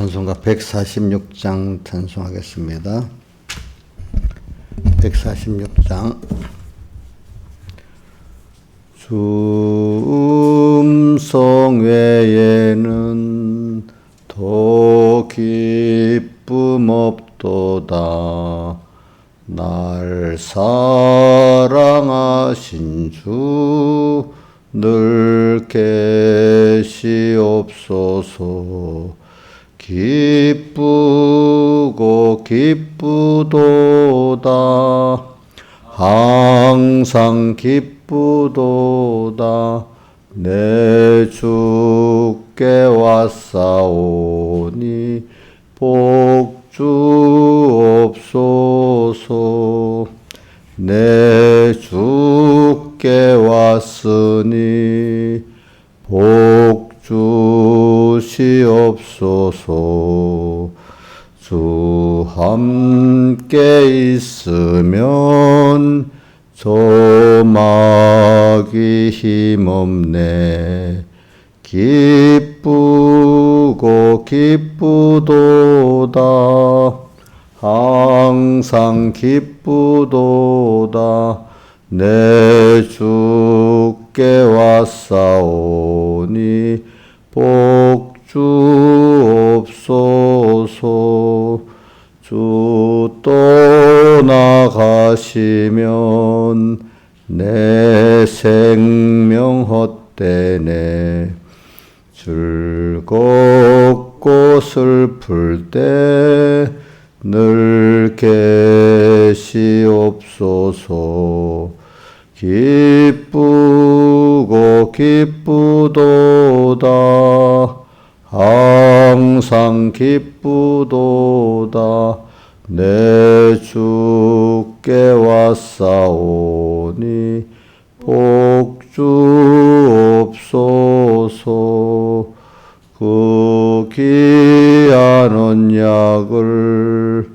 찬송가 146장 찬송하겠습니다. 146장. 주 음성 외에는 더 기쁨 없도다. 날 사랑하신 주 늘 계시옵소서. 기쁘고 기쁘도다. 항상 기쁘도다. 내 주께 왔사오니 복주옵소서. 내 주께 왔으니 복주시옵소서. 주 함께 있으면 조막이 힘없네. 기쁘고 기쁘도다. 항상 기쁘도다. 내 주께 왔사오니 복주옵소서. 주 떠나가시면 내 생명 헛되네. 즐겁고 슬플 때 늘 계시옵소서. 기쁘고 기쁘도다. 항상 기쁘도다. 내 주께 왔사오니 복주옵소서. 그 귀한 언약을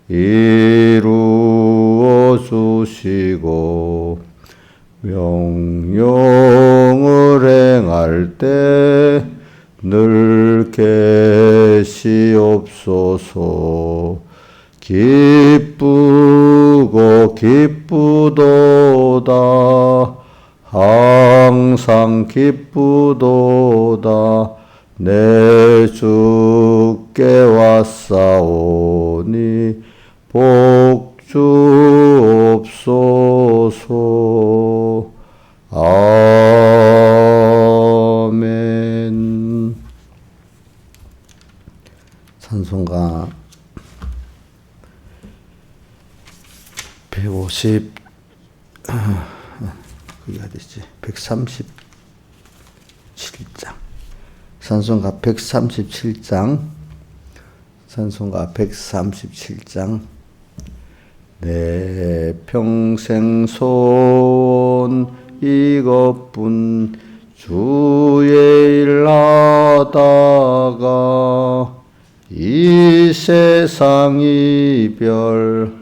이루어 주시고 명령을 행할 때 늘 계시옵소서. 기쁘고 기쁘도다. 항상 기쁘도다. 내 주께 왔사오니 복주옵소서. 아멘. 찬송가 150 그게 어디지? 137장. 찬송가 137장. 찬송가 137장. 내 평생 소원 이것뿐 주의 일 하다가 이 세상 이별하는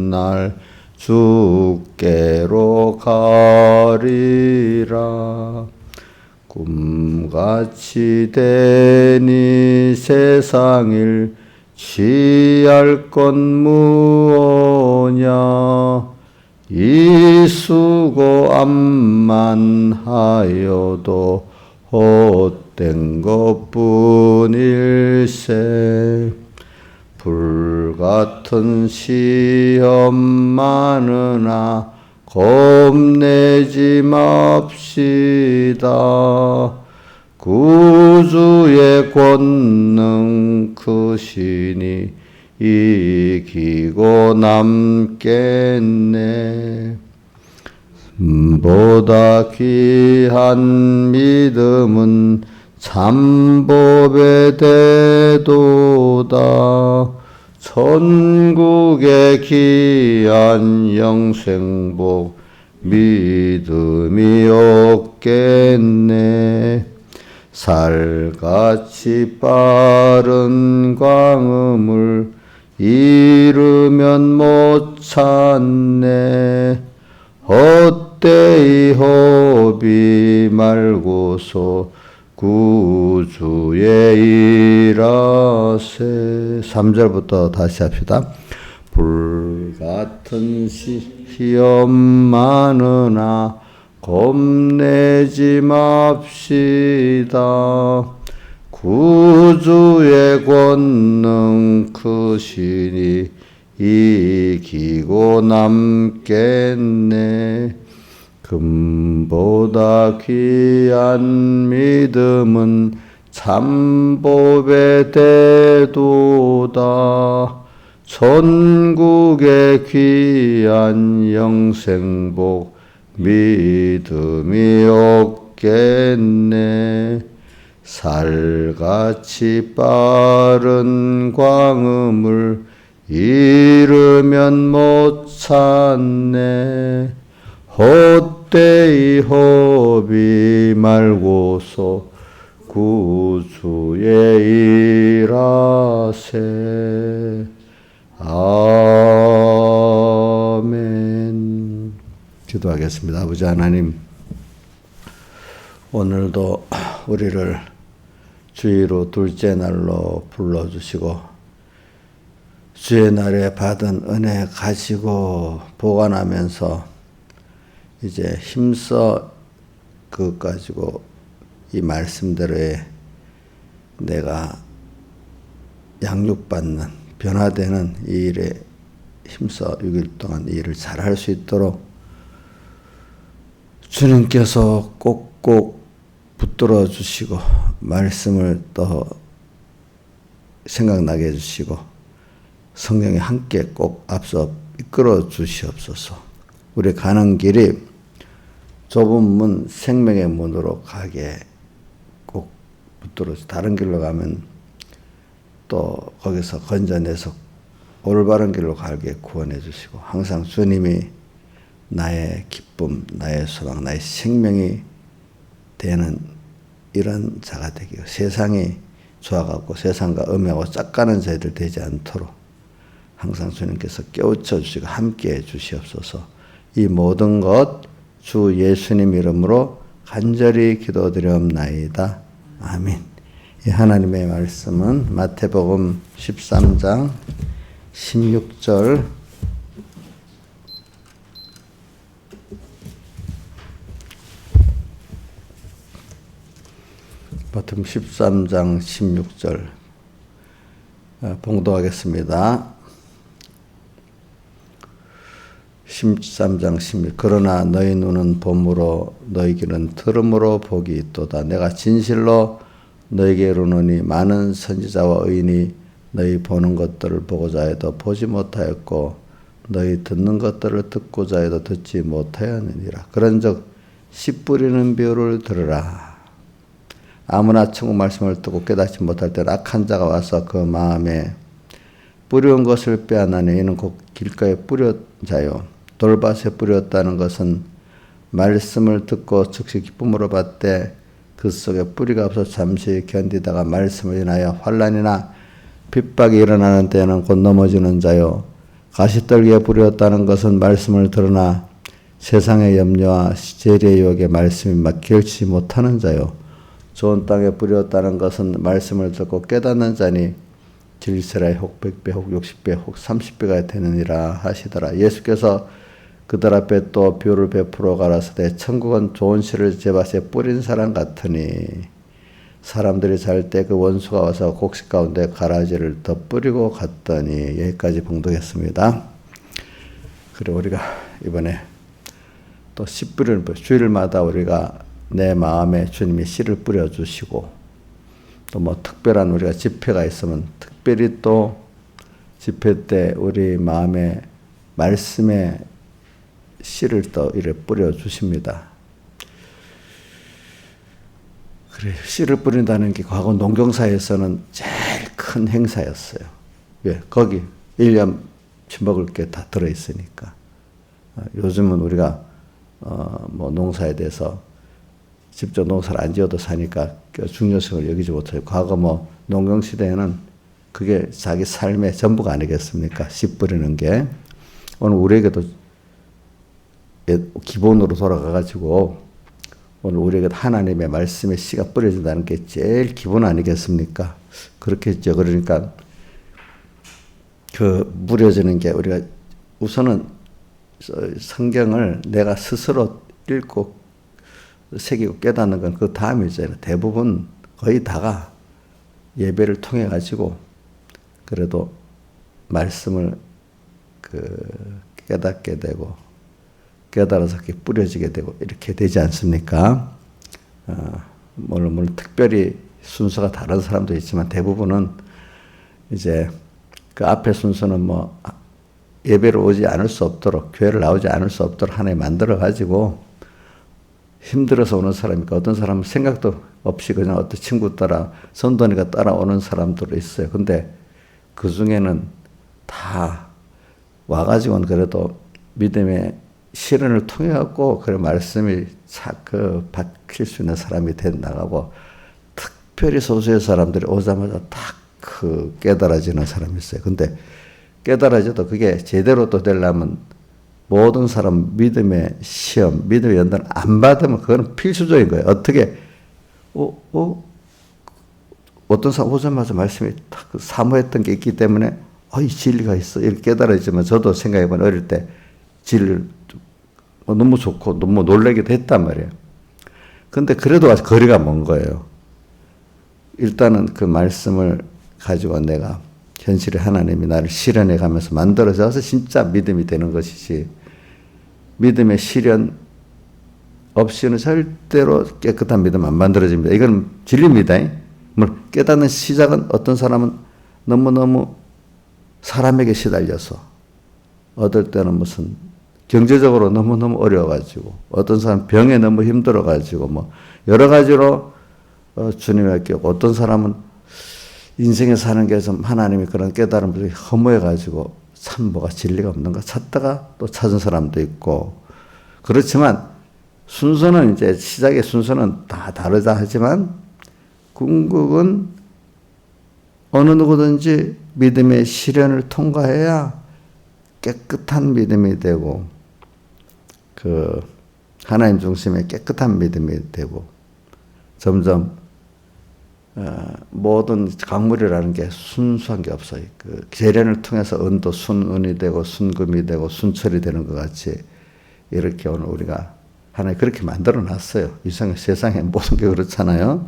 날 주께로 가리라. 꿈같이 된 이 세상을 취할 건 무엇냐. 이 수고 암만 하여도 헛된 것뿐일세. 불같은 시험 많으나 겁내지 맙시다. 구주의 권능 크시니 이기고 남겠네. 보다 귀한 믿음은 참법의 대도다. 천국의 귀한 영생복 믿음이 없겠네. 살같이 빠른 광음을 이르면 못 찾네. 헛되이 허비 말고서 구주의 일하세. 3절부터 다시 합시다. 불같은 시험 많으나 겁내지 맙시다. 구주의 권능 크시니 이기고 남겠네. 금보다 귀한 믿음은 참법의 대도다. 천국의 귀한 영생복 믿음이 없겠네. 살같이 빠른 광음을 잃으면 못 찾네. 헛되이 허비 말고서 구주의 일하세. 아멘. 기도하겠습니다. 아버지 하나님, 오늘도 우리를 주의로 둘째 날로 불러주시고 주의 날에 받은 은혜 가지고 보관하면서 이제 힘써 그것 가지고 이 말씀대로의 내가 양육받는 변화되는 이 일에 힘써 6일 동안 이 일을 잘할 수 있도록 주님께서 꼭꼭 붙들어 주시고 말씀을 또 생각나게 해주시고 성령이 함께 꼭 앞서 이끌어 주시옵소서. 우리 가는 길이 좁은 문 생명의 문으로 가게 꼭 붙들어 주시고 다른 길로 가면 또 거기서 건져내서 올바른 길로 가게 구원해 주시고 항상 주님이 나의 기쁨, 나의 소망, 나의 생명이 되는 이런 자가 되기를, 세상이 좋아가고 세상과 음해하고 짝가는 저희들 되지 않도록 항상 주님께서 깨우쳐 주시고 함께해 주시옵소서. 이 모든 것 주 예수님 이름으로 간절히 기도드리옵나이다. 아멘. 이 하나님의 말씀은 마태복음 13장 16절 마태복음 13장 16절 봉독하겠습니다. 13장 16 그러나 너희 눈은 봄으로 너희 귀는 들음으로 복이 있도다. 내가 진실로 너희에게 이르노니 많은 선지자와 의인이 너희 보는 것들을 보고자 해도 보지 못하였고 너희 듣는 것들을 듣고자 해도 듣지 못하였느니라. 그런즉 씨 뿌리는 비유를 들으라. 아무나 천국 말씀을 듣고 깨닫지 못할 때는 악한 자가 와서 그 마음에 뿌려온 것을 빼앗나니 이는 곧 길가에 뿌렸 자요. 돌밭에 뿌렸다는 것은 말씀을 듣고 즉시 기쁨으로 받되 그 속에 뿌리가 없어 잠시 견디다가 말씀을 인하여 환난이나 핍박이 일어나는 때에는 곧 넘어지는 자요. 가시떨기에 뿌렸다는 것은 말씀을 들으나 세상의 염려와 재리의 유혹에 말씀이 막 결치 못하는 자요. 좋은 땅에 뿌렸다는 것은 말씀을 듣고 깨닫는 자니 질세라 혹 100배 혹 60배 혹 30배가 되느니라 하시더라. 예수께서 그들 앞에 또 비유를 베풀어 가라사대 천국은 좋은 씨를 제밭에 뿌린 사람 같으니 사람들이 잘 때 그 원수가 와서 곡식 가운데 가라지를 더 뿌리고 갔더니. 여기까지 봉독했습니다. 그리고 우리가 이번에 또 씨 뿌리는 주일마다 우리가 내 마음에 주님이 씨를 뿌려주시고 또 뭐 특별한 우리가 집회가 있으면 특별히 또 집회 때 우리 마음에 말씀에 씨를 또 이래 뿌려주십니다. 그래, 씨를 뿌린다는 게 과거 농경사에서는 제일 큰 행사였어요. 왜? 거기 1년 먹을 게 다 들어있으니까. 요즘은 우리가 뭐 농사에 대해서 직접 농사를 안 지어도 사니까 중요성을 여기지 못해요. 과거 뭐 농경시대에는 그게 자기 삶의 전부가 아니겠습니까? 씨 뿌리는 게. 오늘 우리에게도 기본으로 돌아가가지고 오늘 우리에게 하나님의 말씀의 씨가 뿌려진다는 게 제일 기본 아니겠습니까? 그렇겠죠. 그러니까 그 뿌려지는 게 우리가 우선은 성경을 내가 스스로 읽고 새기고 깨닫는 건 그 다음이잖아요. 대부분 거의 다가 예배를 통해 가지고 그래도 말씀을 깨닫게 되고 깨달아서 그게 뿌려지게 되고 이렇게 되지 않습니까? 물론 특별히 순서가 다른 사람도 있지만 대부분은 이제 그 앞에 순서는 뭐 예배를 오지 않을 수 없도록 교회를 나오지 않을 수 없도록 하나님 만들어 가지고 힘들어서 오는 사람이니까 어떤 사람은 생각도 없이 그냥 어떤 친구 따라 선도니까 따라오는 사람들도 있어요. 근데 그 중에는 다 와가지고는 그래도 믿음의 실현을 통해 갖고 그 말씀이 박힐 수 있는 사람이 돼 나가고 특별히 소수의 사람들이 오자마자 딱 깨달아지는 사람이 있어요. 근데 깨달아져도 그게 제대로 또 되려면 모든 사람 믿음의 시험, 믿음의 연단을 안 받으면 그거는 필수적인 거예요. 어떻게 어떤 사람 오자마자 말씀이 딱 사모했던 게 있기 때문에 이 진리가 있어 이렇게 깨달아지면 저도 생각해보면 어릴 때 진리를 너무 좋고 너무 놀라기도 했단 말이에요. 근데 그래도 아직 거리가 먼 거예요. 일단은 그 말씀을 가지고 내가 현실의 하나님이 나를 실현해 가면서 만들어져서 진짜 믿음이 되는 것이지 믿음의 실현 없이는 절대로 깨끗한 믿음 안 만들어집니다. 이건 진리입니다. 깨닫는 시작은 어떤 사람은 너무너무 사람에게 시달려서 어떨 때는 무슨 경제적으로 너무너무 어려워가지고 어떤 사람 병에 너무 힘들어가지고 뭐 여러 가지로 주님을 껴고 어떤 사람은 인생에 사는 게 좀 하나님이 그런 깨달음을 허무해가지고 참 뭐가 진리가 없는가 찾다가 또 찾은 사람도 있고 그렇지만 순서는 이제 시작의 순서는 다 다르다 하지만 궁극은 어느 누구든지 믿음의 시련을 통과해야 깨끗한 믿음이 되고 하나님 중심의 깨끗한 믿음이 되고 점점 모든 강물이라는 게 순수한 게 없어요. 계련을 통해서 은도 순은이 되고 순금이 되고 순철이 되는 것 같이 이렇게 오늘 우리가 하나님 그렇게 만들어 놨어요. 세상에 모든 게 그렇잖아요.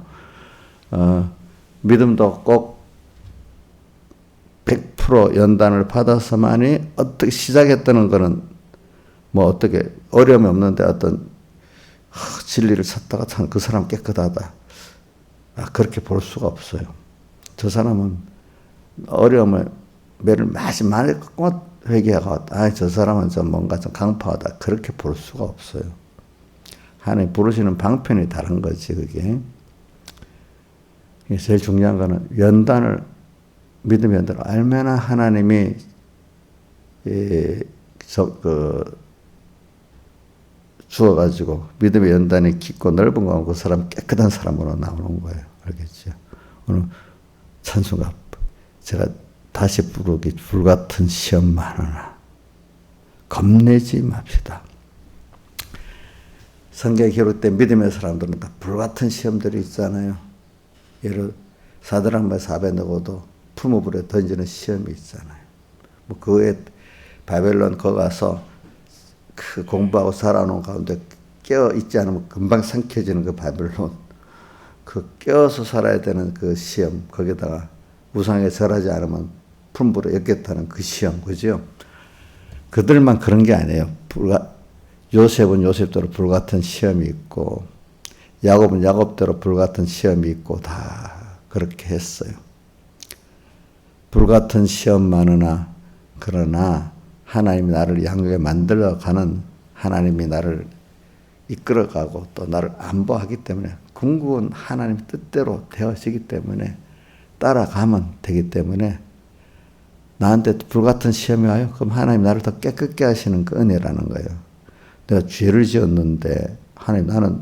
믿음도 꼭 100% 연단을 받아서만이 어떻게 시작했다는 거는 뭐 어떻게 어려움이 없는데 어떤 진리를 찾다가 참 그 사람 깨끗하다. 그렇게 볼 수가 없어요. 저 사람은 어려움을 매를 많이 회개하고 저 사람은 좀 뭔가 좀 강파하다. 그렇게 볼 수가 없어요. 하나님 부르시는 방편이 다른 거지 그게. 제일 중요한 거는 믿음의 연단을 얼마나 하나님이 주어가지고 믿음의 연단이 깊고 넓은 거하고 그 사람 깨끗한 사람으로 나오는 거예요. 알겠죠? 오늘 찬송가 제가 다시 부르기 불같은 시험 많으나 겁내지 맙시다. 성경에 기록된 믿음의 사람들은 다 불같은 시험들이 있잖아요. 예를 사드락 메삭 아벤느고도 풀무불에 던지는 시험이 있잖아요. 뭐 그에 바벨론 거 가서 공부하고 살아놓은 가운데 깨어 있지 않으면 금방 삼켜지는 그 바벨론, 깨어서 살아야 되는 그 시험, 거기다가 우상에 절하지 않으면 풀무불에 엮겠다는 그 시험, 그죠? 그들만 그런 게 아니에요. 요셉은 요셉대로 불같은 시험이 있고, 야곱은 야곱대로 불같은 시험이 있고, 다 그렇게 했어요. 불같은 시험 많으나, 그러나 하나님이 나를 양육에 만들어가는 하나님이 나를 이끌어가고 또 나를 안보하기 때문에 궁극은 하나님 뜻대로 되어지기 때문에 따라가면 되기 때문에 나한테 불같은 시험이 와요. 그럼 하나님 나를 더 깨끗게 하시는 그 은혜라는 거예요. 내가 죄를 지었는데 하나님 나는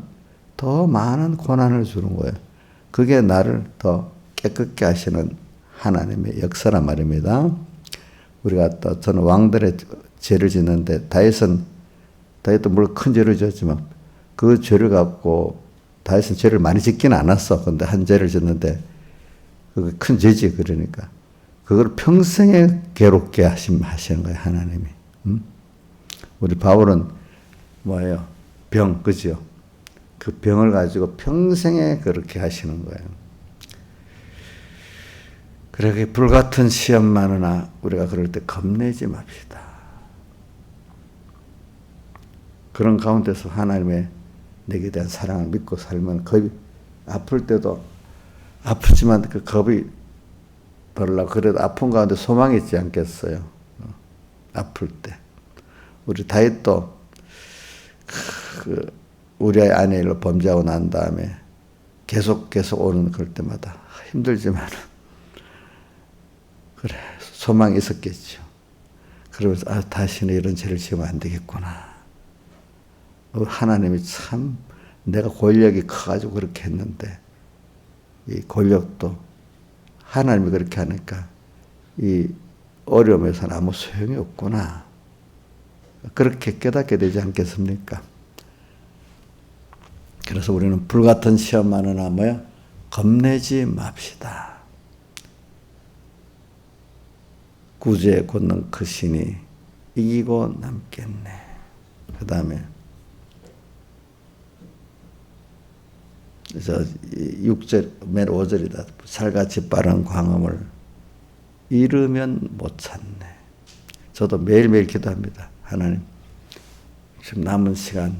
더 많은 고난을 주는 거예요. 그게 나를 더 깨끗게 하시는 하나님의 역사란 말입니다. 우리가 또 저는 왕들의 죄를 짓는데 다윗도 물론 큰 죄를 지었지만 그 죄를 갖고 다윗은 죄를 많이 짓기는 않았어. 근데 한 죄를 짓는데 그게 큰 죄지. 그러니까 그걸 평생에 괴롭게 하시는 거예요, 하나님이. 우리 바울은 뭐예요? 병, 그죠? 그 병을 가지고 평생에 그렇게 하시는 거예요. 그렇게 불같은 시험 많으나 우리가 그럴 때 겁내지 맙시다. 그런 가운데서 하나님의 내게 대한 사랑을 믿고 살면 겁이 아플 때도 아프지만 그 겁이 덜라고 그래도 아픈 가운데 소망이 있지 않겠어요? 아플 때. 우리 다윗도 우리의 아내를 범죄하고 난 다음에 계속 오는 그럴 때마다 힘들지만 그래 소망이 있었겠죠. 그러면서 다시는 이런 죄를 지으면 안 되겠구나. 하나님이 참 내가 권력이 커가지고 그렇게 했는데 이 권력도 하나님이 그렇게 하니까 이 어려움에서는 아무 소용이 없구나. 그렇게 깨닫게 되지 않겠습니까? 그래서 우리는 불같은 시험 많으나 뭐야? 겁내지 맙시다. 구주의 권능 크시니 이기고 남겠네. 그 다음에 6절, 맨 5절이다. 살같이 빠른 광음을 잃으면 못 찾네. 저도 매일매일 기도합니다. 하나님, 지금 남은 시간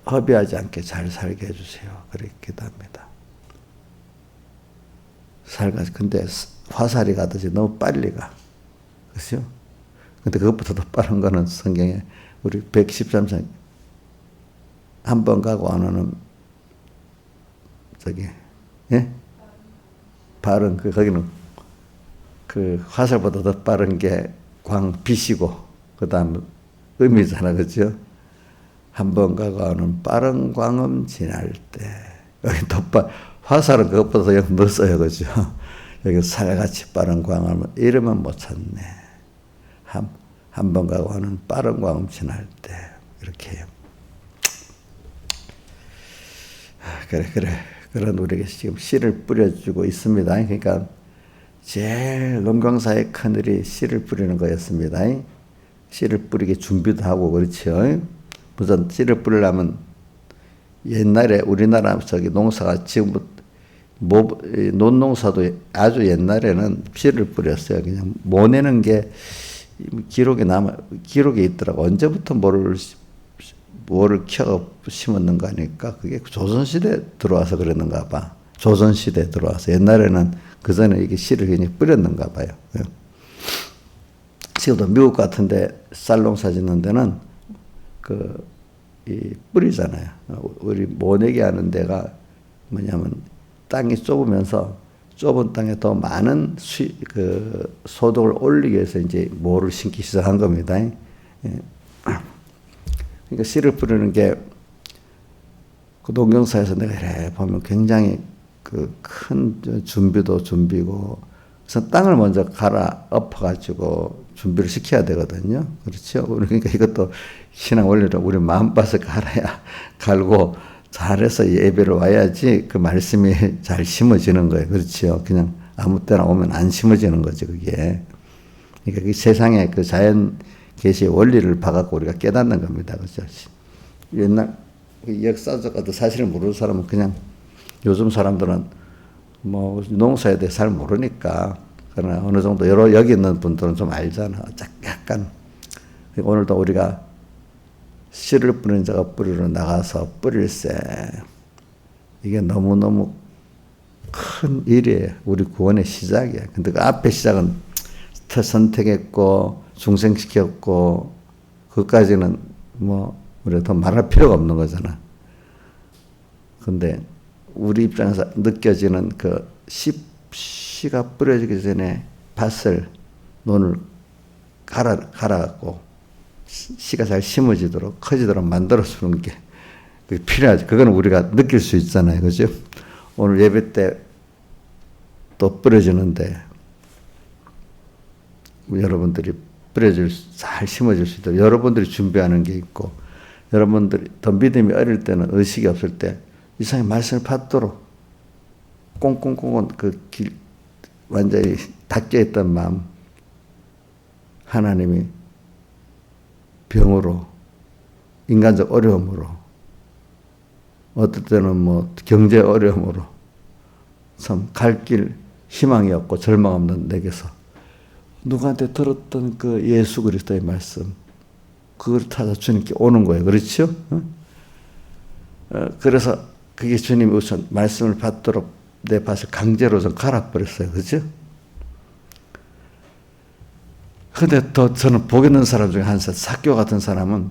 허비하지 않게 잘 살게 해주세요. 그렇게 기도합니다. 살같이. 근데 화살이 가듯이 너무 빨리 가. 그렇죠? 근데 그것보다 더 빠른 거는 성경에 우리 113장 한 번 가고 안 오는 예? 빠른 거기는 그 화살보다 더 빠른 게 빛이고 그다음 음이잖아, 그렇죠? 한 번 가고 오는 빠른 광음 지날 때 여기 더 화살은 그것보다 더 늦어요, 그렇죠? 여기 살같이 빠른 광음을 이러면 못 찾네. 한 번 가고 오는 빠른 광음 지날 때 이렇게 해요. 그래. 그런 우리에게 지금 씨를 뿌려주고 있습니다. 그러니까 제일 넘광사의 큰일이 씨를 뿌리는 거였습니다. 씨를 뿌리게 준비도 하고 그렇죠. 우선 씨를 뿌리려면 옛날에 우리나라 농사가 지금부터 논농사도 아주 옛날에는 씨를 뿌렸어요. 그냥 모내는 게 기록에 있더라고. 언제부터 뭐를 켜 심었는가 하니까 그게 조선시대에 들어와서 그랬는가 봐. 조선시대에 들어와서. 옛날에는 그전에 이게 씨를 그냥 뿌렸는가 봐요. 지금도 미국 같은데 쌀 농사 짓는 데는 이 뿌리잖아요. 우리 모내기 하는 데가 뭐냐면 땅이 좁으면서 좁은 땅에 더 많은 소득을 올리기 위해서 이제 모를 심기 시작한 겁니다. 그러니까 씨를 뿌리는 게 그 농경사에서 내가 이래 보면 굉장히 큰 준비고 그래서 땅을 먼저 엎어가지고 준비를 시켜야 되거든요. 그렇죠? 그러니까 이것도 신앙 원리로 우리 마음밭을 갈고 잘해서 예배를 와야지 그 말씀이 잘 심어지는 거예요. 그렇죠? 그냥 아무 때나 오면 안 심어지는 거죠, 그게. 그러니까 그 세상의 그 자연 계시의 원리를 봐갖고 우리가 깨닫는 겁니다. 그렇죠? 옛날 역사적 사실을 모르는 사람은 그냥 요즘 사람들은 뭐 농사에 대해 잘 모르니까 그러나 어느 정도 여기 있는 분들은 좀 알잖아. 약간 오늘도 우리가 씨를 뿌리는 자가 뿌리러 나가서 뿌릴세. 이게 너무너무 큰 일이에요. 우리 구원의 시작이에요. 근데 그 앞에 시작은 선택했고 중생시켰고 그것까지는 뭐 우리가 더 말할 필요가 없는 거잖아. 근데 우리 입장에서 느껴지는 그 씨가 뿌려지기 전에 논을 갈아갖고 씨가 잘 심어지도록 커지도록 만들어주는 게 필요하죠. 그건 우리가 느낄 수 있잖아요. 그죠? 오늘 예배 때 또 뿌려지는데 여러분들이 잘 심어질 수 있도록 여러분들이 준비하는 게 있고 여러분들이 더 믿음이 어릴 때는 의식이 없을 때 이상하게 말씀을 받도록 꽁꽁꽁꽁 완전히 닫혀있던 마음 하나님이 병으로 인간적 어려움으로 어떨 때는 뭐 경제 어려움으로 참 갈 길 희망이 없고 절망 없는 내게서 누구한테 들었던 그 예수 그리스도의 말씀 그걸 찾아 주님께 오는 거예요. 그렇죠? 그래서 그게 주님이 우선 말씀을 받도록 내 밭을 강제로 좀 갈아버렸어요. 그죠? 근데 또 저는 복 있는 사람 중에 한 사람, 삭개오 같은 사람은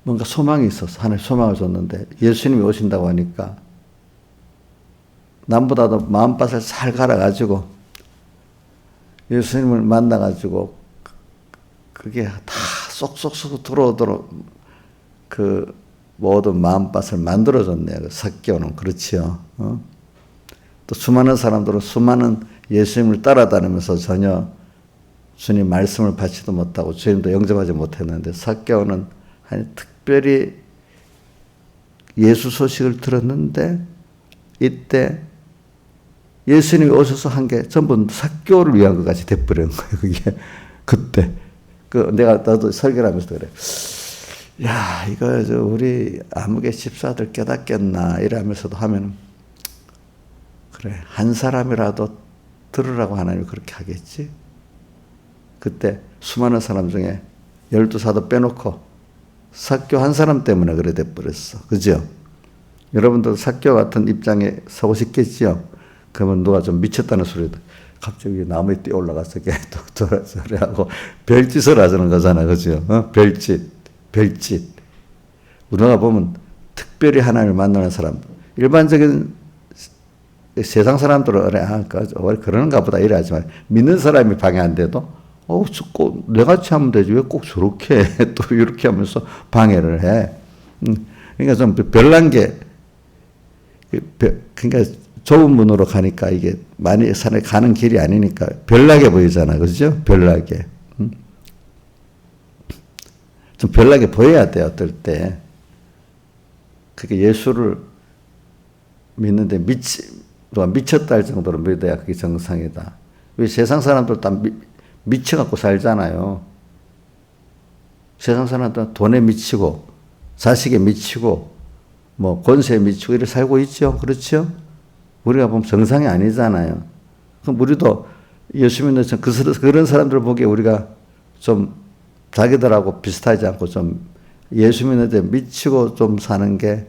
뭔가 소망이 있었어. 하나님 소망을 줬는데 예수님이 오신다고 하니까 남보다도 마음밭을 잘 갈아가지고 예수님을 만나가지고 그게 다 쏙쏙쏙 들어오도록 그 모든 마음밭을 만들어줬네요. 그 삭개오는. 그렇지요. 또 수많은 사람들은 수많은 예수님을 따라다니면서 전혀 주님 말씀을 받지도 못하고 주님도 영접하지 못했는데 삭개오는 특별히 예수 소식을 들었는데 이때 예수님이 오셔서 한 게 전부 삭개오를 위한 것 같이 돼버린 거예요. 그게 그때 나도 설교를 하면서 그래. 야, 이거 우리 암흑의 집사들 깨닫겠나 이러면서도 하면 그래 한 사람이라도 들으라고 하나님이 그렇게 하겠지. 그때 수많은 사람 중에 12사도 빼놓고 삭개오 한 사람 때문에 그래 돼버렸어. 그죠? 여러분도 삭개오 같은 입장에 서고 싶겠지요? 그러면 누가 좀 미쳤다는 소리도 갑자기 나무에 뛰어 올라가서 또 저래하고 별짓을 하자는 거잖아. 그죠? 별짓. 우리가 보면 특별히 하나님을 만나는 사람, 일반적인 세상 사람들은 그러는가 보다 이래 하지만 믿는 사람이 방해한데도 내같이 하면 되지 왜 꼭 저렇게 또 이렇게 하면서 방해를 해. 그러니까 좀 별난 게 그러니까 좁은 문으로 가니까 이게 많이 산에 가는 길이 아니니까 별나게 보이잖아. 그죠? 별나게. 좀 별나게 보여야 돼. 어떨 때. 그게 예수를 믿는데 미쳤다 할 정도로 믿어야 그게 정상이다. 왜 세상 사람들 다 미쳐갖고 살잖아요. 세상 사람들은 돈에 미치고 자식에 미치고 뭐 권세에 미치고 이렇게 살고 있죠. 그렇죠? 우리가 보면 정상이 아니잖아요. 그럼 우리도 예수 믿는 그런 사람들 보기에 우리가 좀 자기들하고 비슷하지 않고 좀 예수 믿는데 미치고 좀 사는 게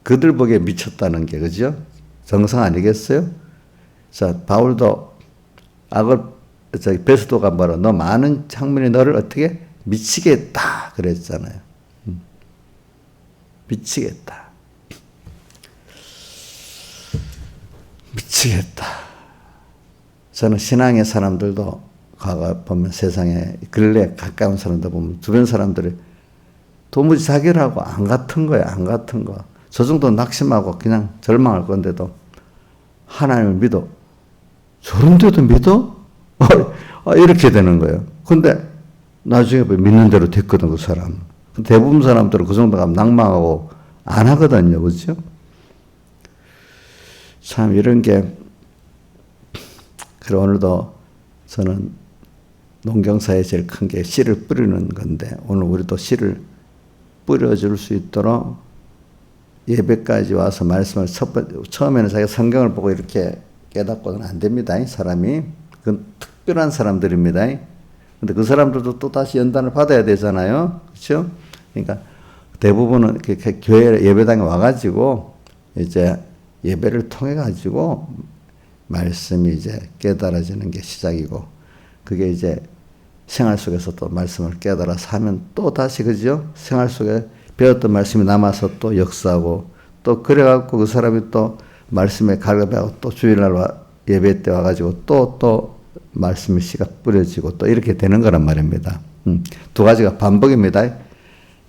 그들 보기에 미쳤다는 게 그죠? 정상 아니겠어요? 자, 바울도 베스도가 뭐라 너 많은 창문이 너를 어떻게 미치게 했다 그랬잖아요. 미치겠다. 미치겠다. 저는 신앙의 사람들도 과거 보면 세상에 근래 가까운 사람들 보면 주변 사람들이 도무지 자기라고 안 같은 거야. 안 같은 거. 저 정도 낙심하고 그냥 절망할 건데도 하나님을 믿어. 저런데도 믿어? 이렇게 되는 거예요. 근데 나중에 믿는 대로 됐거든, 그 사람. 대부분 사람들은 그 정도 가면 낭망하고 안 하거든요. 그렇죠? 참 이런 게 그래 오늘도 저는 농경사에 제일 큰 게 씨를 뿌리는 건데 오늘 우리도 씨를 뿌려줄 수 있도록 예배까지 와서 말씀을 처음에는 자기가 성경을 보고 이렇게 깨닫고는 안 됩니다. 사람이. 그건 특별한 사람들입니다. 근데 그 사람들도 또 다시 연단을 받아야 되잖아요. 그렇죠? 그러니까 대부분은 교회 예배당에 와가지고 이제 예배를 통해 가지고 말씀이 이제 깨달아지는 게 시작이고 그게 이제 생활 속에서 또 말씀을 깨달아서 하면 또 다시 그죠? 생활 속에 배웠던 말씀이 남아서 또 역사하고 또 그래갖고 그 사람이 또 말씀에 갈급하고 또 주일날 예배 때 와가지고 또 말씀의 씨가 뿌려지고 또 이렇게 되는 거란 말입니다. 두 가지가 반복입니다.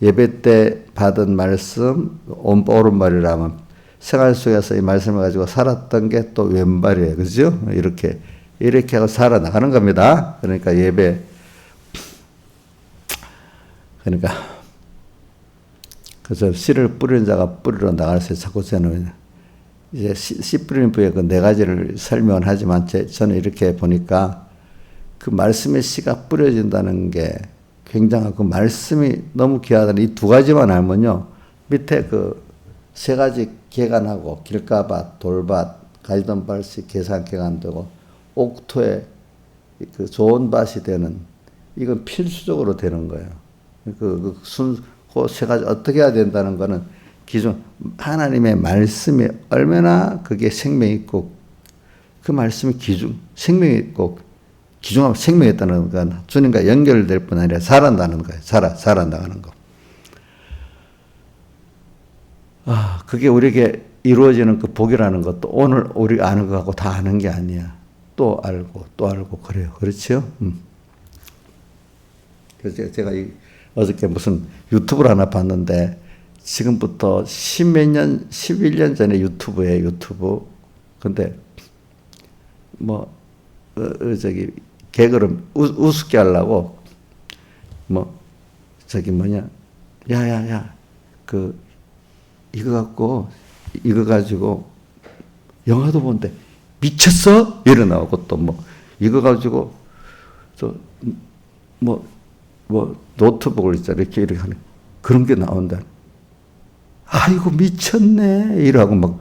예배 때 받은 말씀 오른발이라면 생활 속에서 이 말씀을 가지고 살았던 게 또 왼발이에요. 그죠? 이렇게 하고 살아나가는 겁니다. 그러니까 예배 그러니까 그래서 씨를 뿌리는 자가 뿌리러 나갈새 자꾸 저는 이제 씨 뿌리는 부에 그 네 가지를 설명을 하지만 저는 이렇게 보니까 그 말씀의 씨가 뿌려진다는 게 굉장한 그 말씀이 너무 귀하다는 이 두 가지만 알면요. 밑에 그 세 가지 개간하고 길가밭, 돌밭, 가지돈밭이 계산케가 안 되고 옥토에 그 좋은 밭이 되는 이건 필수적으로 되는 거예요. 그 세 가지 어떻게 해야 된다는 거는 기존 하나님의 말씀이 얼마나 그게 생명 있고 그 말씀이 생명 있고 기중하면 생명이 있다는 건 주님과 연결될 뿐 아니라 살아난다는 거예요. 살아나가는 거. 그게 우리에게 이루어지는 그 복이라는 것도 오늘 우리가 아는 것하고 다 아는 게 아니야. 또 알고 그래요. 그렇죠? 그래서 제가 어저께 무슨 유튜브를 하나 봤는데 지금부터 11년 전에 유튜브. 근데 개그를 우습게 하려고 야야야 이거 가지고 영화도 보는데 미쳤어? 이래 나오고 또 이거 가지고 노트북을 있잖아 이렇게 하는 그런 게 나온다. 아이고 미쳤네 이러고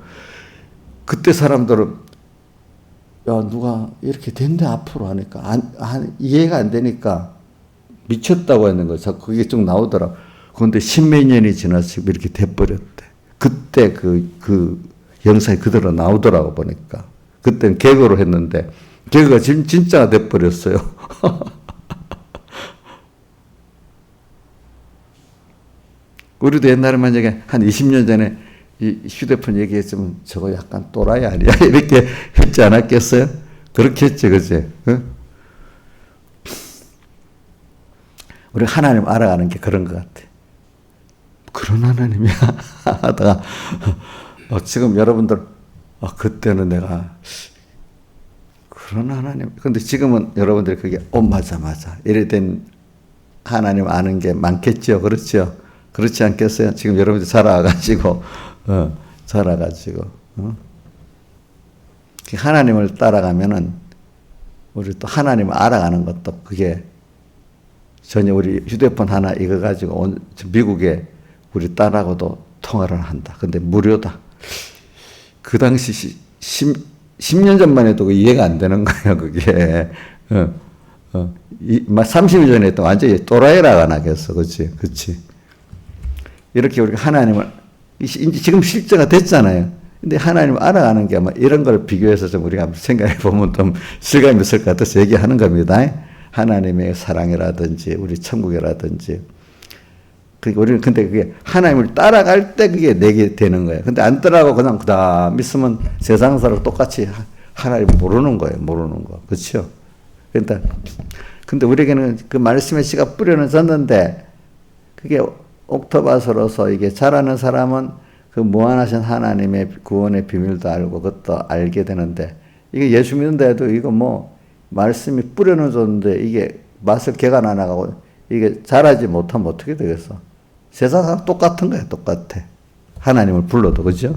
그때 사람들은 누가 이렇게 된대 앞으로 하니까 이해가 안 되니까 미쳤다고 하는 거죠. 그게 좀 나오더라고. 그런데 십몇 년이 지나서 이렇게 돼버렸대. 그때 그 영상이 그대로 나오더라고 보니까. 그때는 개그로 했는데 개그가 진짜가 돼버렸어요. 우리도 옛날에 만약에 한 20년 전에 이 휴대폰 얘기했으면 저거 약간 또라이 아니야? 이렇게 했지 않았겠어요? 그렇게 했지, 그치? 응? 우리 하나님 알아가는 게 그런 것 같아. 그런 하나님이야? 하다가, 지금 여러분들, 그때는 내가, 그런 하나님. 근데 지금은 여러분들이 그게, 맞아. 이래 된 하나님 아는 게 많겠죠? 그렇죠? 그렇지 않겠어요? 지금 여러분들 자라가지고, 하나님을 따라가면은, 우리 또 하나님을 알아가는 것도 그게 전혀 우리 휴대폰 하나 이거 가지고 미국에 우리 딸하고도 통화를 한다. 근데 무료다. 그 당시 10년 전만 해도 이해가 안 되는 거예요, 그게. 30년 전에 했던 완전히 또라이라고 안 하겠어. 그치? 이렇게 우리가 하나님을, 지금 실제가 됐잖아요. 근데 하나님을 알아가는 게 아마 이런 걸 비교해서 좀 우리가 생각해 보면 좀 실감이 있을 것 같아서 얘기하는 겁니다. 하나님의 사랑이라든지, 우리 천국이라든지. 그러니까 우리는 근데 그게 하나님을 따라갈 때 그게 내게 되는 거예요. 근데 안 따라가고 그냥 그다음 있으면 세상 사람 똑같이 하나님을 모르는 거예요. 모르는 거. 그렇죠? 그러니까 근데 우리에게는 그 말씀의 씨가 뿌려졌는데 그게 옥토밭으로서 이게 자라는 사람은 그 무한하신 하나님의 구원의 비밀도 알고 그것도 알게 되는데 이게 예수 믿는데도 이거 말씀이 뿌려놓았는데 이게 맛을 개가 나가고 이게 자라지 못하면 어떻게 되겠어? 세상 사람 똑같은 거야, 똑같아. 하나님을 불러도, 그죠?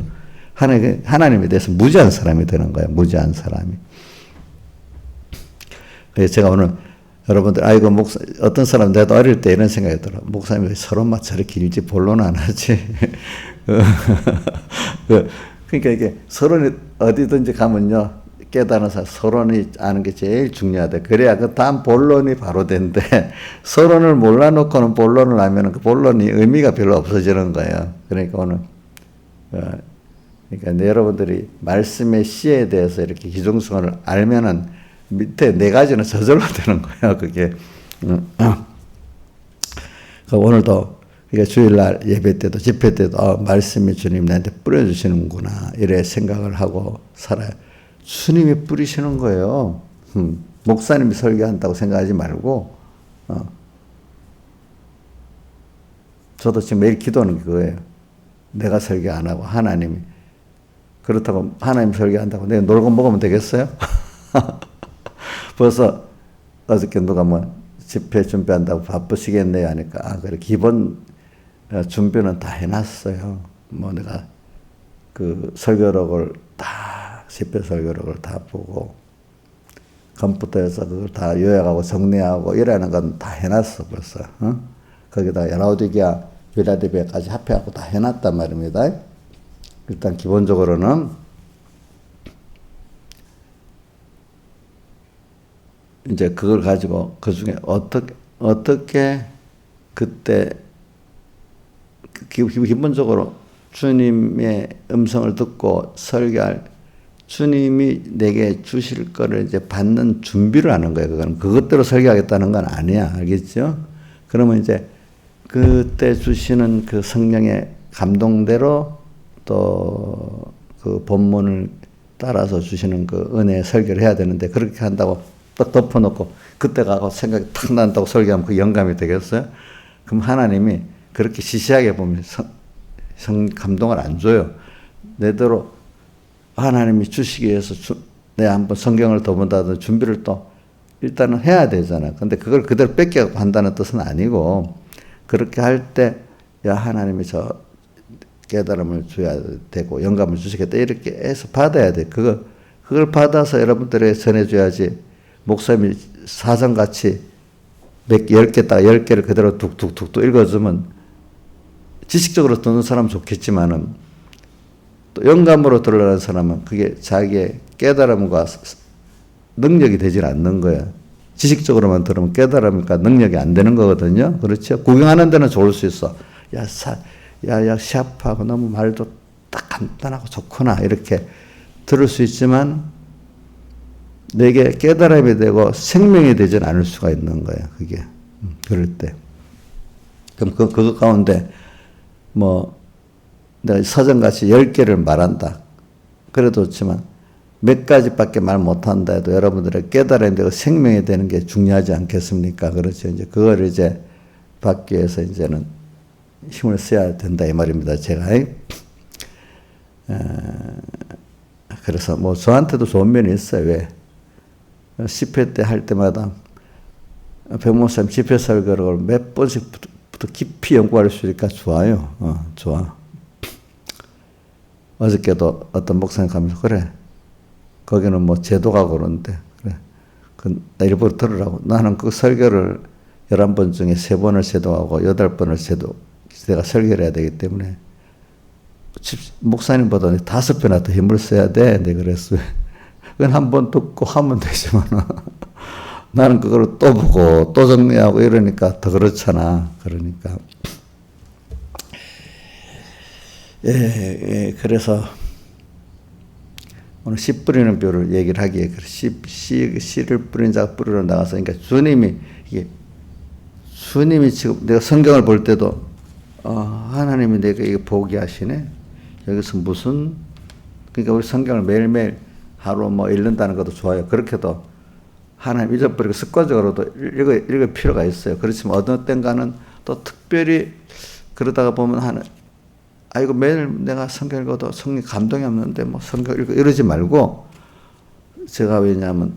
하나님에 대해서 무지한 사람이 되는 거야, 무지한 사람이. 그래서 제가 오늘 여러분들, 어떤 사람, 내가 어릴 때 이런 생각이 들어. 목사님이 왜 서론만 저렇게 길지 본론 안 하지? 그러니까 이게 서론이 어디든지 가면요, 깨달은 사람, 서론이 아는 게 제일 중요하다. 그래야 그 다음 본론이 바로 된대. 서론을 몰라놓고는 본론을 하면 그 본론이 의미가 별로 없어지는 거예요. 그러니까 오늘, 그러니까 여러분들이 말씀의 씨에 대해서 이렇게 기중성을 알면은 밑에 네 가지는 저절로 되는 거예요. 그게. 오늘도 그러니까 주일날 예배 때도 집회 때도 말씀이 주님 나한테 뿌려주시는구나 이래 생각을 하고 살아요. 주님이 뿌리시는 거예요. 목사님이 설교한다고 생각하지 말고 저도 지금 매일 기도하는 게 그거예요. 내가 설교 안 하고 하나님이. 그렇다고 하나님 설교한다고 내가 놀고 먹으면 되겠어요? 벌써 어저께 누가 집회 준비한다고 바쁘시겠네요 하니까 그래 기본 준비는 다 해놨어요. 뭐 내가 그 설교록을 다 집회 설교록을 다 보고 컴퓨터에서 그걸 다 요약하고 정리하고 이러는 건 다 해놨어 벌써. 거기다 라오디게아 빌라델피아까지 합해갖고 다 해놨단 말입니다. 일단 기본적으로는 이제 그걸 가지고 그 중에 어떻게 그때 기본적으로 주님의 음성을 듣고 설교할 주님이 내게 주실 거를 이제 받는 준비를 하는 거예요. 그건 그것대로 설교하겠다는 건 아니야. 알겠죠? 그러면 이제 그때 주시는 그 성령의 감동대로 또 그 본문을 따라서 주시는 그 은혜의 설교를 해야 되는데 그렇게 한다고 딱 덮어놓고 그때 가고 생각이 탁 난다고 설교하면 그 영감이 되겠어요? 그럼 하나님이 그렇게 시시하게 보면 감동을 안 줘요. 내대로 하나님이 주시기 위해서 내가 한번 성경을 더 본다든 준비를 또 일단은 해야 되잖아. 근데 그걸 그대로 뺏겨 한다는 뜻은 아니고 그렇게 할 때 야 하나님이 저 깨달음을 줘야 되고 영감을 주시겠다 이렇게 해서 받아야 돼. 그걸 받아서 여러분들에게 전해줘야지. 목사님이 사전같이 10개 딱 10개를 그대로 툭툭툭 또 읽어주면 지식적으로 듣는 사람은 좋겠지만은 또 영감으로 들으려는 사람은 그게 자기의 깨달음과 능력이 되질 않는 거야. 지식적으로만 들으면 깨달음과 능력이 안 되는 거거든요. 그렇죠? 구경하는 데는 좋을 수 있어. 야, 시합하고 너무 말도 딱 간단하고 좋구나. 이렇게 들을 수 있지만 내게 깨달음이 되고 생명이 되진 않을 수가 있는 거야. 그게. 그럴 때. 그럼 그거 가운데 뭐 내가 서전같이 10개를 말한다. 그래도 좋지만 몇 가지밖에 말 못한다 해도 여러분들의 깨달음이 되고 생명이 되는 게 중요하지 않겠습니까? 그렇죠. 이제 그걸 이제 받기 위해서 이제는 힘을 써야 된다 이 말입니다. 제가. 그래서 뭐 저한테도 좋은 면이 있어요. 왜? 10회 때 할 때마다 백목사님 집회 설교를 몇 번씩부터 깊이 연구할 수 있으니까 좋아요. 좋아. 어저께도 어떤 목사님 가면서 그래. 거기는 뭐 제도가 그런데 그래. 나 일부러 들으라고. 나는 그 설교를 11번 중에 3번을 제도하고 8번을 내가 설교를 해야 되기 때문에 목사님보다 5배나 더 힘을 써야 돼. 내가 그랬어요. 그건 한 번 듣고 하면 되지만 나는 그걸 또 보고 또 정리하고 이러니까 더 그렇잖아. 그러니까 그래서 오늘 씨 뿌리는 뼈를 얘기를 하기에 씨를 뿌린 자가 뿌리러 나가서 그러니까 주님이 지금 내가 성경을 볼 때도 하나님이 내가 이거 보게 하시네. 여기서 무슨 그러니까 우리 성경을 매일매일 하루 뭐 읽는다는 것도 좋아요. 그렇게도 하나님 잊어버리고 습관적으로도 읽을 필요가 있어요. 그렇지만 어느 땐가는 또 특별히 그러다가 보면 이거 매일 내가 성경 읽어도 성령 감동이 없는데 뭐 성경 읽고 이러지 말고 제가 왜냐하면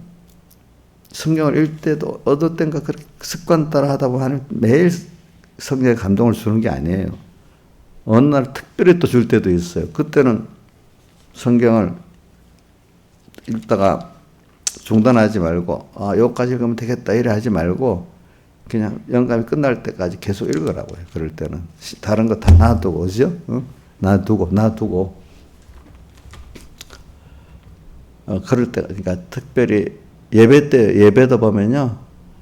성경을 읽을 때도 어느 땐가 그렇게 습관 따라 하다 보면 매일 성령의 감동을 주는 게 아니에요. 어느 날 특별히 또 줄 때도 있어요. 그때는 성경을 읽다가 중단하지 말고 여기까지 읽으면 되겠다 이래 하지 말고 그냥 영감이 끝날 때까지 계속 읽으라고요. 그럴 때는 다른 거 다 놔두고 그죠? 놔두고 그럴 때 그러니까 특별히 예배도 보면요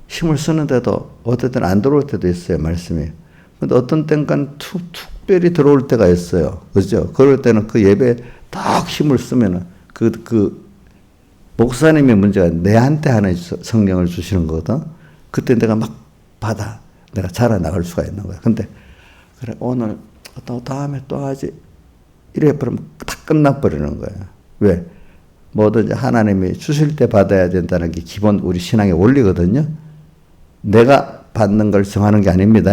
힘을 쓰는데도 어떨 때는 안 들어올 때도 있어요 말씀이. 근데 어떤 땐간 특별히 들어올 때가 있어요. 그죠? 그럴 때는 그 예배에 딱 힘을 쓰면은 그 목사님의 문제가 내한테 하는 성령을 주시는 거거든. 그때 내가 막 받아. 내가 자라나갈 수가 있는 거야. 근데 그래 오늘 또 다음에 또 하지. 이래 버리면 다 끝나버리는 거야. 왜? 뭐든지 하나님이 주실 때 받아야 된다는 게 기본 우리 신앙의 원리거든요. 내가 받는 걸 정하는 게 아닙니다.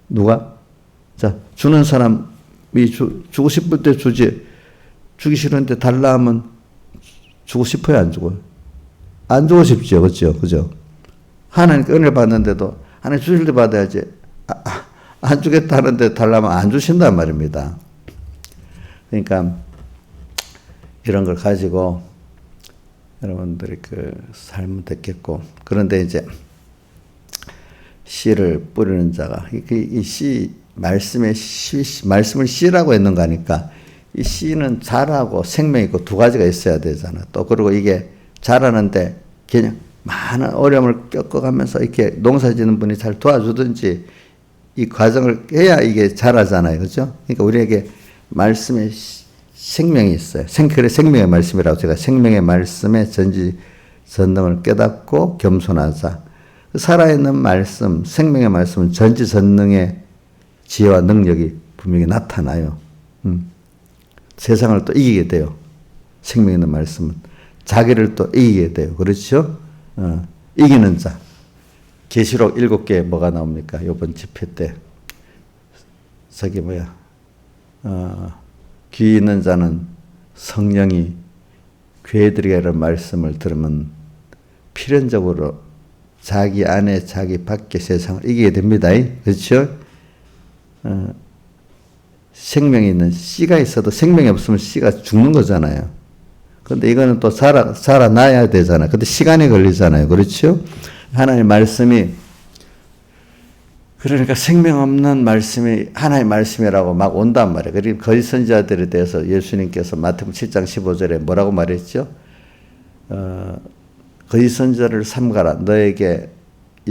누가? 자, 주는 사람이 주고 싶을 때 주지. 주기 싫은데 달라 하면 주고 싶어요, 안 주고요? 안 주고 싶죠, 그죠? 하나님께 은혜를 받는데도 하나님 주실 때 받아야지. 안 주겠다 하는데 달라면 안 주신단 말입니다. 그러니까 이런 걸 가지고 여러분들이 살면 됐겠고, 그런데 이제 씨를 뿌리는 자가 이 씨 말씀을 씨라고 했는 거 하니까 이 씨는 자라고 생명이 있고 두 가지가 있어야 되잖아. 또 그리고 이게 자라는데 그냥 많은 어려움을 겪어가면서 이렇게 농사 짓는 분이 잘 도와주든지 이 과정을 해야 이게 자라잖아요. 그죠? 그러니까 우리에게 말씀에 생명이 있어요. 그래 생명의 말씀이라고 제가 생명의 말씀에 전지전능을 깨닫고 겸손하자. 살아있는 말씀, 생명의 말씀은 전지전능의 지혜와 능력이 분명히 나타나요. 세상을 또 이기게 돼요. 생명 있는 말씀은. 자기를 또 이기게 돼요. 그렇죠? 이기는 자. 계시록 7개 뭐가 나옵니까? 이번 집회 때. 저기 귀 있는 자는 성령이 괴들에게 하는 말씀을 들으면 필연적으로 자기 안에 자기 밖에 세상을 이기게 됩니다. 그렇죠? 생명이 있는 씨가 있어도 생명이 없으면 씨가 죽는 거잖아요. 근데 이거는 또 살아나야 되잖아요. 근데 시간이 걸리잖아요. 그렇죠? 하나님의 말씀이, 그러니까 생명 없는 말씀이 하나님의 말씀이라고 막 온단 말이에요. 그리고 거짓 선지자들에 대해서 예수님께서 마태복음 7장 15절에 뭐라고 말했죠? 거짓 선지자를 삼가라. 너에게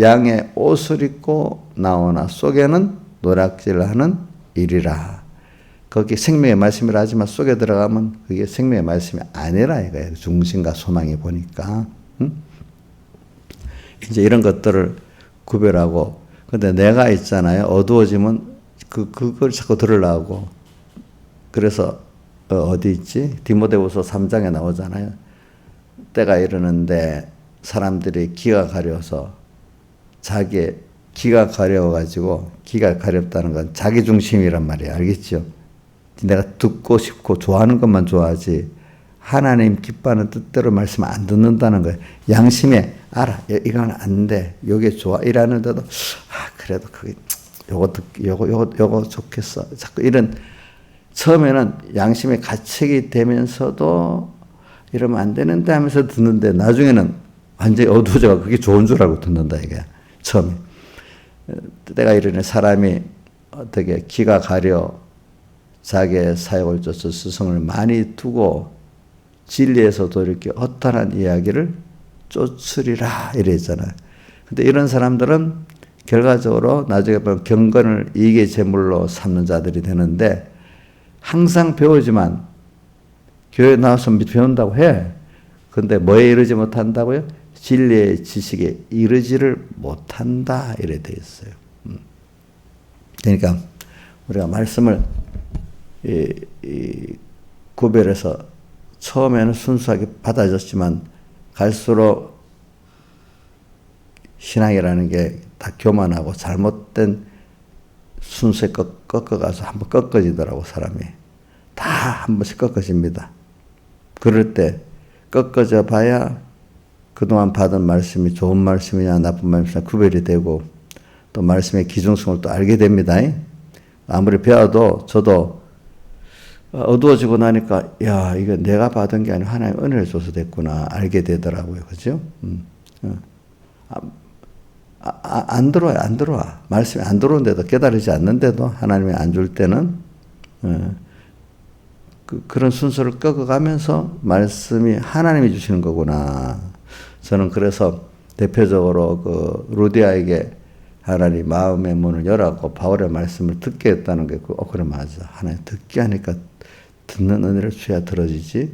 양의 옷을 입고 나오나 속에는 노략질하는 일이라. 거기 생명의 말씀이라 하지만 속에 들어가면 그게 생명의 말씀이 아니라 이거예요. 중심과 소망이 보니까. 이제 이런 것들을 구별하고, 근데 내가 있잖아요. 어두워지면 그걸 자꾸 들으려고. 그래서 어디 있지? 디모데후서 3장에 나오잖아요. 때가 이르는데 사람들이 기가 가려서 자기의 기가 가려워가지고, 기가 가렵다는 건 자기 중심이란 말이에요. 알겠죠? 내가 듣고 싶고 좋아하는 것만 좋아하지 하나님 기뻐하는 뜻대로 말씀 안 듣는다는 거예요. 양심에 알아. 이건 안 돼. 요게 좋아. 이러는데도 그래도 그게 요거 좋겠어. 자꾸 이런, 처음에는 양심에 가책이 되면서도 이러면 안 되는데 하면서 듣는데 나중에는 완전히 어두워져가 그게 좋은 줄 알고 듣는다 이게. 처음에. 때가 이르네 사람이 어떻게 기가 가려 자기의 사역을 쫓아 스승을 많이 두고 진리에서도 이렇게 허탄한 이야기를 쫓으리라 이랬잖아요. 근데 이런 사람들은 결과적으로 나중에 보면 경건을 이익의 제물로 삼는 자들이 되는데, 항상 배우지만 교회 나와서 배운다고 해. 근데 뭐에 이르지 못한다고요? 진리의 지식에 이르지를 못한다 이래 돼 있어요. 그러니까 우리가 말씀을 구별해서 처음에는 순수하게 받아줬지만 갈수록 신앙이라는 게 다 교만하고 잘못된 순수에 꺾어가서 한번 꺾어지더라고. 사람이 다 한 번씩 꺾어집니다. 그럴 때 꺾어져 봐야 그동안 받은 말씀이 좋은 말씀이냐 나쁜 말씀이냐 구별이 되고, 또 말씀의 기중성을 또 알게 됩니다. 아무리 배워도 저도 어두워지고 나니까 야 이거 내가 받은 게 아니라 하나님 은혜를 줘서 됐구나 알게 되더라고요. 그죠? 안 들어와요. 안 들어와. 말씀이 안 들어오는데도, 깨달으지 않는데도 하나님이 안 줄 때는 그런 순서를 꺾어가면서 말씀이 하나님이 주시는 거구나. 저는 그래서 대표적으로 루디아에게 하나님 마음의 문을 열었고 바울의 말씀을 듣게 했다는 게 그래 맞아. 하나님 듣게 하니까 듣는 은혜를 줘야 들어지지.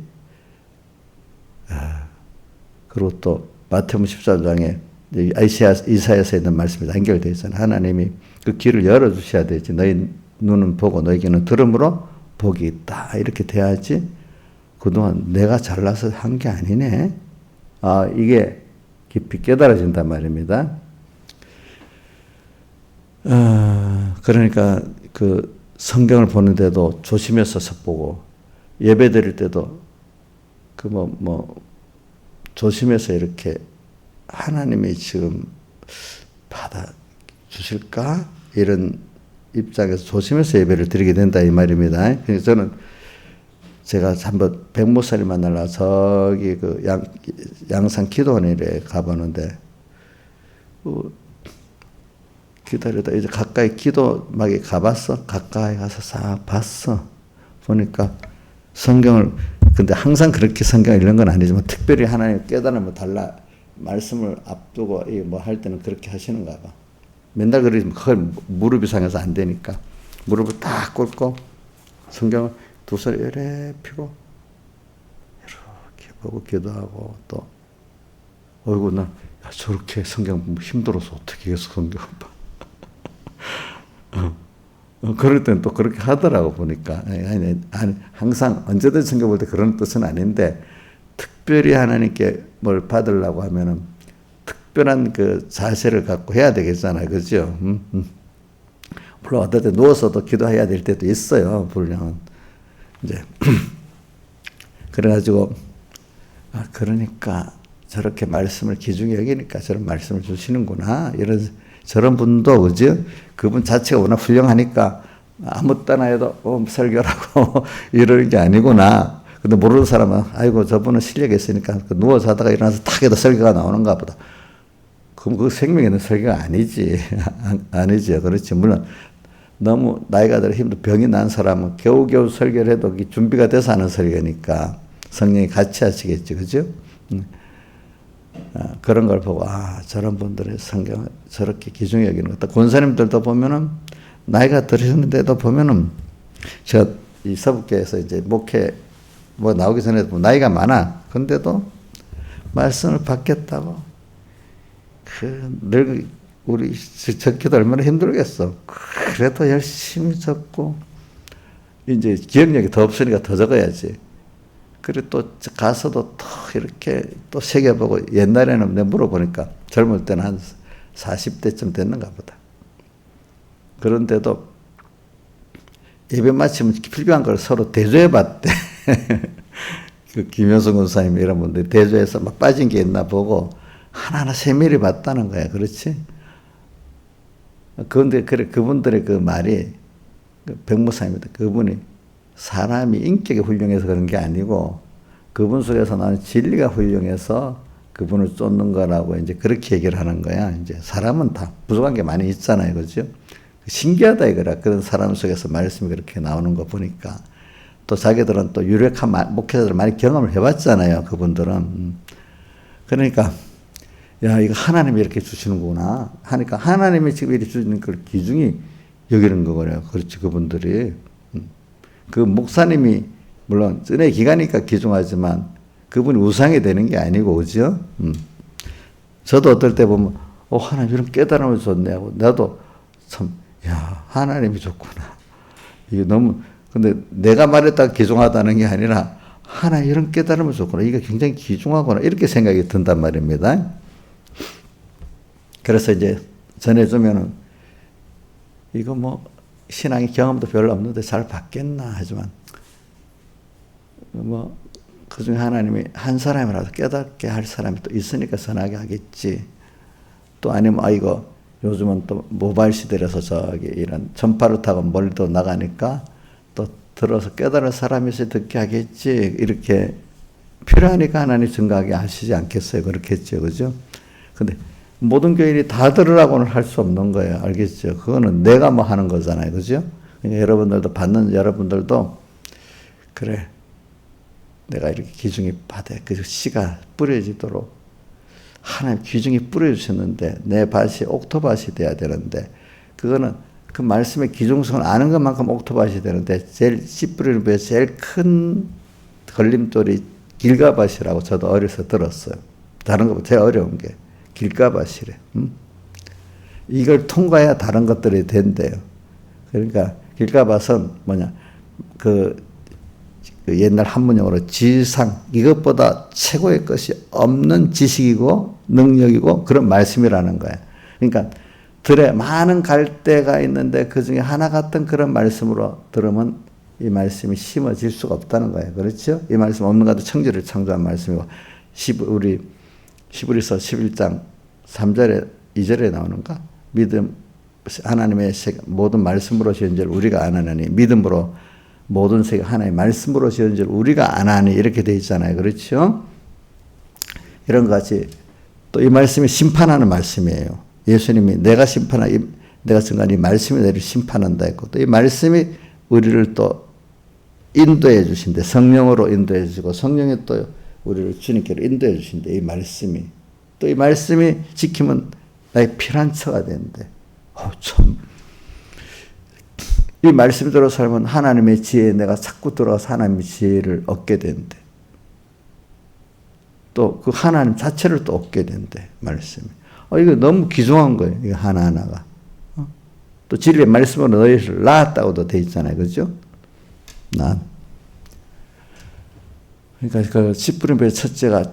그리고 또 마태복음 13장에 이사야서에 있는 말씀이 연결되어 있잖아요. 하나님이 그 길을 열어주셔야 되지. 너희 눈은 보고 너희 귀는 들음으로 복이 있다. 이렇게 돼야지. 그동안 내가 잘나서 한 게 아니네. 이게 깊이 깨달아진단 말입니다. 그러니까 그 성경을 보는데도 조심해서 보고, 예배 드릴 때도 조심해서 이렇게 하나님이 지금 받아 주실까? 이런 입장에서 조심해서 예배를 드리게 된다 이 말입니다. 그래서 저는 제가 한번 백목사님 만나러 저기 그 양산 기도원에 가보는데 기다리다 이제 가까이 기도막에 가봤어. 가까이 가서 싹 봤어. 보니까 성경을 근데 항상 그렇게 성경 읽는 건 아니지만 특별히 하나님 깨달음을 달라 말씀을 앞두고 뭐 할 때는 그렇게 하시는가 봐. 맨날 그러지만 그걸 무릎이 상해서 안 되니까 무릎을 딱 꿇고 성경을 두 손 이래 펴고 이렇게 보고 기도하고 또 어이구 나 저렇게 성경 보면 힘들어서 어떻게 계속 성경을 봐. 그럴 때는 또 그렇게 하더라고 보니까. 아니, 항상 언제든 성경 볼 때 그런 뜻은 아닌데 특별히 하나님께 뭘 받으려고 하면은 특별한 그 자세를 갖고 해야 되겠잖아요. 그죠? 물론 어떨 때 누워서도 기도해야 될 때도 있어요. 물론. 이제. 그래가지고, 그러니까 저렇게 말씀을 귀중히 여기니까 저런 말씀을 주시는구나. 저런 분도, 그죠? 그분 자체가 워낙 훌륭하니까 아무 때나 해도 설교라고 이러는 게 아니구나. 근데 모르는 사람은, 아이고, 저분은 실력이 있으니까 누워서 하다가 일어나서 탁 해도 설교가 나오는가 보다. 그럼 그 생명에 있는 설교가 아니지. 아니죠. 그렇지. 물론 너무 나이가 들어 힘들어 병이 난 사람은 겨우겨우 설교를 해도 준비가 돼서 하는 설교니까 성령이 같이 하시겠지. 그죠? 그런 걸 보고, 저런 분들의 성경을 저렇게 귀중히 여기는 것 같다. 권사님들도 보면은, 나이가 들으셨는데도 보면은, 제가 이 서북교에서 이제 목회, 나오기 전에도 나이가 많아. 근데도 말씀을 받겠다고, 우리 적기도 얼마나 힘들겠어. 그래도 열심히 적고, 이제 기억력이 더 없으니까 더 적어야지. 그리고 또 가서도 또 이렇게 또 새겨보고 옛날에는 내가 물어보니까 젊을 때는 한 40대쯤 됐는가 보다. 그런데도 예배 마치면 필요한 걸 서로 대조해 봤대. 그 김효성 권사님 이런 분들 대조해서 막 빠진 게 있나 보고 하나하나 세밀히 봤다는 거야. 그렇지? 그런데 그래 그분들의 그 말이 백목사님입니다. 그분이 사람이 인격이 훌륭해서 그런 게 아니고 그분 속에서 나는 진리가 훌륭해서 그분을 쫓는 거라고 이제 그렇게 얘기를 하는 거야. 이제 사람은 다 부족한 게 많이 있잖아요. 그죠? 신기하다 이거라. 그런 사람 속에서 말씀이 그렇게 나오는 거 보니까 또 자기들은 또 유력한 목회자들 많이 경험을 해봤잖아요. 그분들은. 그러니까 야 이거 하나님이 이렇게 주시는구나 하니까 하나님이 지금 이렇게 주시는 걸 귀중히 여기는 거거든요. 그렇지 그분들이. 그 목사님이 물론 은혜 기가니까 귀중하지만 그분이 우상이 되는 게 아니고 그죠? 저도 어떨 때 보면 하나님 이런 깨달음을 줬네 하고 나도 참 야 하나님이 줬구나. 이게 너무 근데 내가 말했다가 귀중하다는 게 아니라 하나님 이런 깨달음을 줬구나. 이게 굉장히 귀중하구나. 이렇게 생각이 든단 말입니다. 그래서 이제 전해주면은 이거 뭐 신앙의 경험도 별로 없는데 잘 받겠나 하지만 뭐 그중에 하나님이 한 사람이라도 깨닫게 할 사람이 또 있으니까 선하게 하겠지. 또 아니면 이거 요즘은 또 모바일 시대라서 저기 이런 전파를 타고 멀리도 나가니까 또 들어서 깨달을 사람이 있어 듣게 하겠지. 이렇게 필요하니까 하나님 증가하게 하시지 않겠어요. 그렇겠죠. 그죠? 근데 모든 교인이 다 들으라고는 할 수 없는 거예요. 알겠죠? 그거는 내가 뭐 하는 거잖아요. 그죠? 그러니까 여러분들도 받는 여러분들도 그래. 내가 이렇게 귀중히 받아. 그 씨가 뿌려지도록 하나님 귀중히 뿌려주셨는데 내 밭이 옥토밭이 돼야 되는데 그거는 그 말씀의 귀중성을 아는 것만큼 옥토밭이 되는데 제일 씨 뿌리는 배 제일 큰 걸림돌이 길가밭이라고 저도 어려서 들었어요. 다른 것보다 제일 어려운 게 길가밭이래. 이걸 통과해야 다른 것들이 된대요. 그러니까 길가밭은 뭐냐 그 옛날 한문용어로 지상 이것보다 최고의 것이 없는 지식이고 능력이고 그런 말씀이라는 거예요. 그러니까 들에 많은 갈대가 있는데 그중에 하나 같은 그런 말씀으로 들으면 이 말씀이 심어질 수가 없다는 거예요. 그렇죠? 이 말씀 없는 것도 청지를 창조한 말씀이고 우리 히브리서 11장 3절에 2절에 나오는가? 믿음, 하나님의 모든 말씀으로 지은 줄 우리가 안 하나니, 믿음으로 모든 세계 하나의 말씀으로 지은 줄 우리가 안 하니, 이렇게 되어 있잖아요. 그렇죠? 이런 것 같이 또 이 말씀이 심판하는 말씀이에요. 예수님이 내가 증거한 이 말씀이 너희를 심판한다 했고, 또 이 말씀이 우리를 또 인도해 주신대. 성령으로 인도해 주시고, 성령이 또 우리를 주님께로 인도해 주신대. 이 말씀이. 또 이 말씀이 지키면 나의 피난처가 된대. 참. 이 말씀대로 살면 하나님의 지혜에 내가 자꾸 들어가서 하나님의 지혜를 얻게 된대. 또 그 하나님 자체를 또 얻게 된대. 말씀이. 이거 너무 귀중한 거예요. 이거 하나하나가. 또 진리의 말씀으로 너희를 낳았다고도 돼 있잖아요. 그죠? 그러니까 그 십부름의 첫째가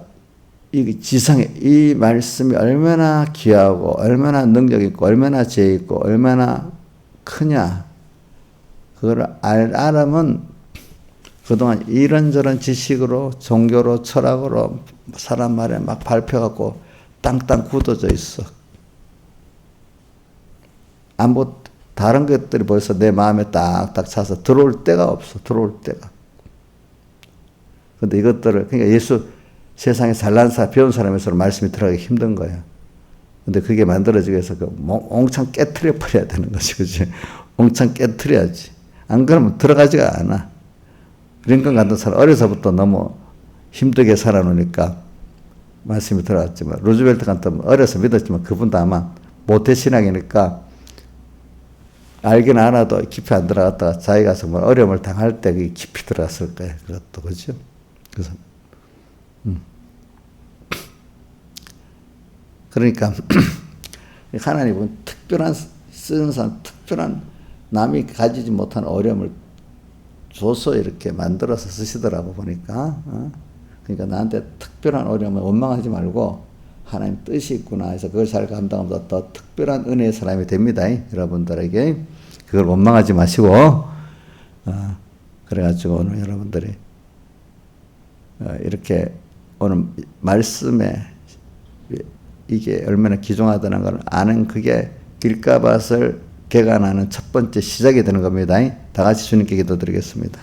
이 지상에 이 말씀이 얼마나 귀하고 얼마나 능력 있고 얼마나 지혜 있고 얼마나 크냐, 그걸 알면 그동안 이런저런 지식으로 종교로 철학으로 사람 말에 막 밟혀갖고 땅땅 굳어져 있어. 다른 것들이 벌써 내 마음에 딱딱 차서 들어올 데가 없어. 들어올 데가. 근데 이것들을, 그러니까 예수 세상에 잘난 사람, 배운 사람에서 말씀이 들어가기 힘든 거예요. 근데 그게 만들어지기 위해서 옹창 깨트려 버려야 되는 거지. 그치? 옹창 깨트려야지. 안 그러면 들어가지가 않아. 링컨 같은 사람, 어려서부터 너무 힘들게 살아놓으니까 말씀이 들어갔지만, 루즈벨트 같은 어려서 믿었지만 그분도 아마 모태신앙이니까 알긴 알아도 깊이 안 들어갔다가 자기가 정말 어려움을 당할 때 깊이 들어갔을 거예요. 그것도, 그죠? 그래서, 그러니까, 하나님은 특별한, 쓰는 사람, 특별한 남이 가지지 못한 어려움을 줘서 이렇게 만들어서 쓰시더라고, 보니까. 그러니까 나한테 특별한 어려움을 원망하지 말고, 하나님 뜻이 있구나 해서 그걸 잘 감당하면 더 특별한 은혜의 사람이 됩니다. 여러분들에게. 그걸 원망하지 마시고, 그래가지고 오늘 여러분들이 이렇게 오늘 말씀에 이게 얼마나 귀중하다는 걸 아는 그게 길가밭을 개간하는 첫 번째 시작이 되는 겁니다. 다 같이 주님께 기도드리겠습니다.